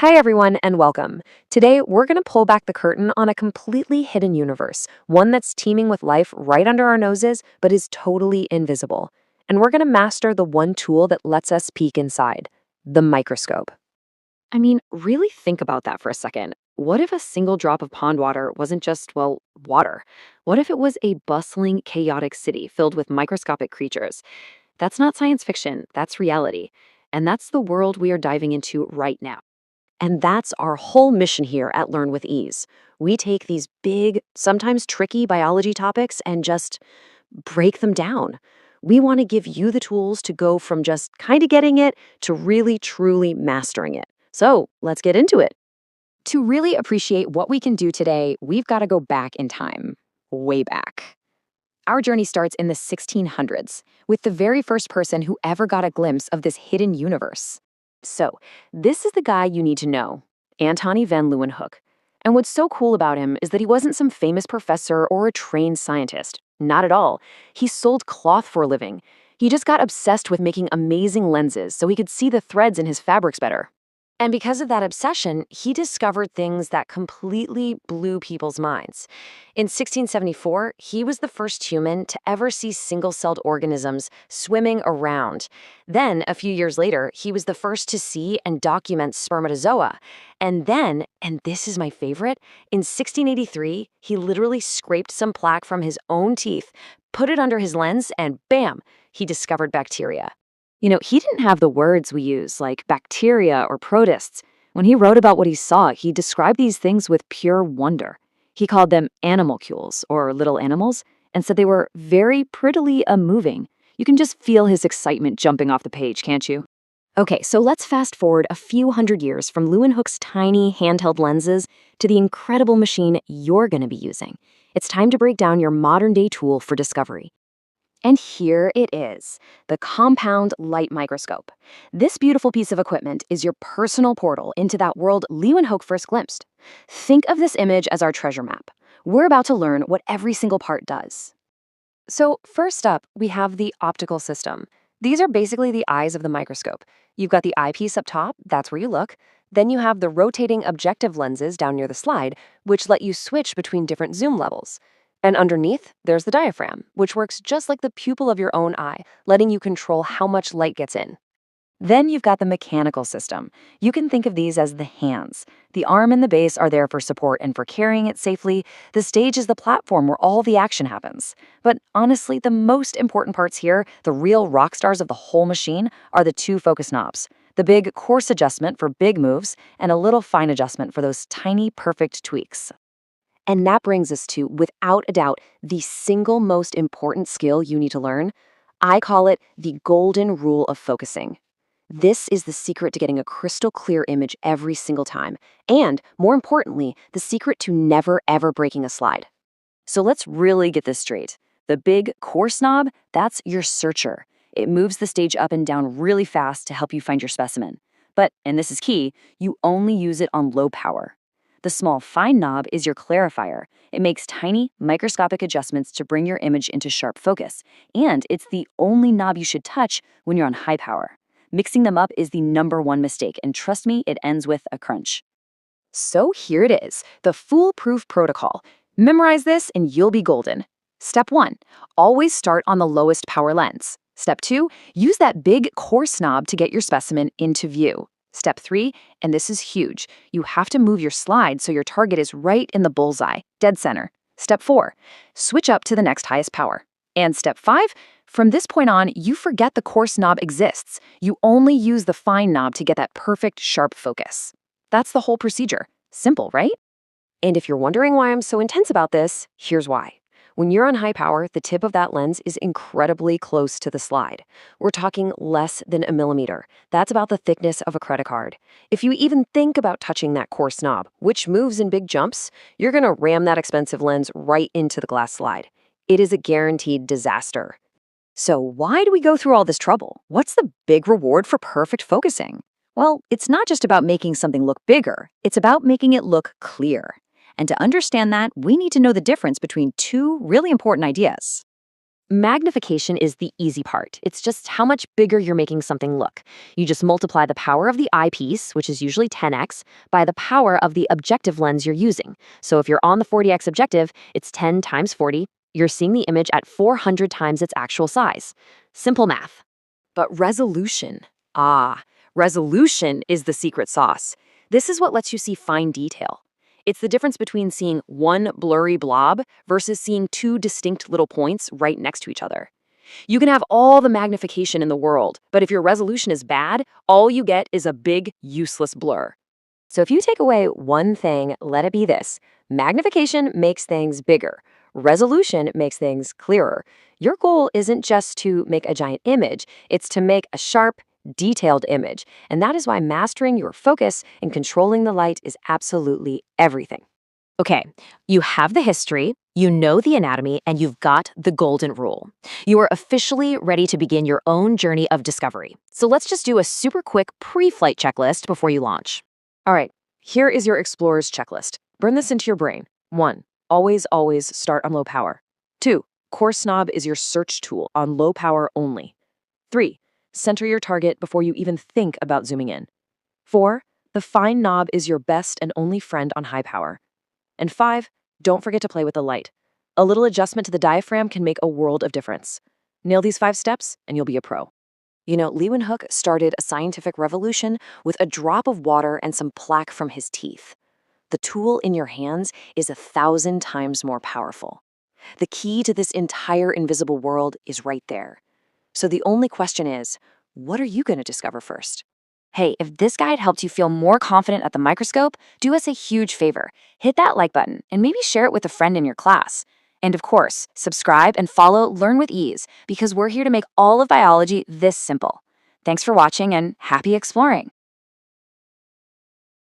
Hi, everyone, and welcome. Today, we're going to pull back the curtain on a completely hidden universe, one that's teeming with life right under our noses, but is totally invisible. And we're going to master the one tool that lets us peek inside the microscope. I mean, really think about that for a second. What if a single drop of pond water wasn't just, well, water? What if it was a bustling, chaotic city filled with microscopic creatures? That's not science fiction, that's reality. And that's the world we are diving into right now. And that's our whole mission here at Learn with Ease. We take these big, sometimes tricky biology topics and just break them down. We want to give you the tools to go from just kind of getting it to really, truly mastering it. So let's get into it. To really appreciate what we can do today, we've got to go back in time, way back. Our journey starts in the 1600s with the very first person who ever got a glimpse of this hidden universe. So, this is the guy you need to know, Antony van Leeuwenhoek. And what's so cool about him is that he wasn't some famous professor or a trained scientist. Not at all. He sold cloth for a living. He just got obsessed with making amazing lenses so he could see the threads in his fabrics better. And because of that obsession, he discovered things that completely blew people's minds. In 1674, he was the first human to ever see single-celled organisms swimming around. Then, a few years later, he was the first to see and document spermatozoa. And then, and this is my favorite, in 1683, he literally scraped some plaque from his own teeth, put it under his lens, and bam, he discovered bacteria. He didn't have the words we use, like bacteria or protists. When he wrote about what he saw, he described these things with pure wonder. He called them animalcules, or little animals, and said they were very prettily moving. You can just feel his excitement jumping off the page, can't you? Okay, so let's fast forward a few hundred years from Leeuwenhoek's tiny handheld lenses to the incredible machine you're going to be using. It's time to break down your modern-day tool for discovery. And here it is, the compound light microscope. This beautiful piece of equipment is your personal portal into that world Leeuwenhoek first glimpsed. Think of this image as our treasure map. We're about to learn what every single part does. So first up, we have the optical system. These are basically the eyes of the microscope. You've got the eyepiece up top, that's where you look. Then you have the rotating objective lenses down near the slide, which let you switch between different zoom levels. And underneath, there's the diaphragm, which works just like the pupil of your own eye, letting you control how much light gets in. Then you've got the mechanical system. You can think of these as the hands. The arm and the base are there for support and for carrying it safely. The stage is the platform where all the action happens. But honestly, the most important parts here, the real rock stars of the whole machine, are the two focus knobs. The big coarse adjustment for big moves and a little fine adjustment for those tiny, perfect tweaks. And that brings us to, without a doubt, the single most important skill you need to learn. I call it the golden rule of focusing. This is the secret to getting a crystal clear image every single time. And, more importantly, the secret to never ever breaking a slide. So let's really get this straight. The big coarse knob, that's your searcher. It moves the stage up and down really fast to help you find your specimen. But, and this is key, you only use it on low power. The small fine knob is your clarifier. It makes tiny, microscopic adjustments to bring your image into sharp focus. And it's the only knob you should touch when you're on high power. Mixing them up is the #1 mistake, and trust me, it ends with a crunch. So here it is, the foolproof protocol. Memorize this and you'll be golden. Step 1, always start on the lowest power lens. Step 2, use that big coarse knob to get your specimen into view. Step 3, and this is huge, you have to move your slide so your target is right in the bullseye, dead center. Step 4, switch up to the next highest power. And step 5, from this point on, you forget the coarse knob exists. You only use the fine knob to get that perfect, sharp focus. That's the whole procedure. Simple, right? And if you're wondering why I'm so intense about this, here's why. When you're on high power, the tip of that lens is incredibly close to the slide. We're talking less than a millimeter. That's about the thickness of a credit card. If you even think about touching that coarse knob, which moves in big jumps, you're going to ram that expensive lens right into the glass slide. It is a guaranteed disaster. So why do we go through all this trouble? What's the big reward for perfect focusing? Well, it's not just about making something look bigger. It's about making it look clear. And to understand that, we need to know the difference between two really important ideas. Magnification is the easy part. It's just how much bigger you're making something look. You just multiply the power of the eyepiece, which is usually 10x, by the power of the objective lens you're using. So if you're on the 40x objective, it's 10 times 40. You're seeing the image at 400 times its actual size. Simple math. But resolution. Resolution is the secret sauce. This is what lets you see fine detail. It's the difference between seeing one blurry blob versus seeing two distinct little points right next to each other. You can have all the magnification in the world, but if your resolution is bad, all you get is a big, useless blur. So if you take away one thing, let it be this. Magnification makes things bigger. Resolution makes things clearer. Your goal isn't just to make a giant image, it's to make a sharp, detailed image. And that is why mastering your focus and controlling the light is absolutely everything. Okay, you have the history, you know the anatomy, and you've got the golden rule. You are officially ready to begin your own journey of discovery. So let's just do a super quick pre-flight checklist before you launch. All right, here is your explorer's checklist. Burn this into your brain. 1. Always start on low power. 2. Coarse knob is your search tool on low power only. 3. Center your target before you even think about zooming in. 4. The fine knob is your best and only friend on high power. And 5. Don't forget to play with the light. A little adjustment to the diaphragm can make a world of difference. Nail these 5 steps and you'll be a pro. You know, Leeuwenhoek started a scientific revolution with a drop of water and some plaque from his teeth. The tool in your hands is 1,000 times more powerful. The key to this entire invisible world is right there. So the only question is, what are you going to discover first? Hey, if this guide helped you feel more confident at the microscope, do us a huge favor. Hit that like button and maybe share it with a friend in your class. And of course, subscribe and follow Learn with Ease because we're here to make all of biology this simple. Thanks for watching and happy exploring.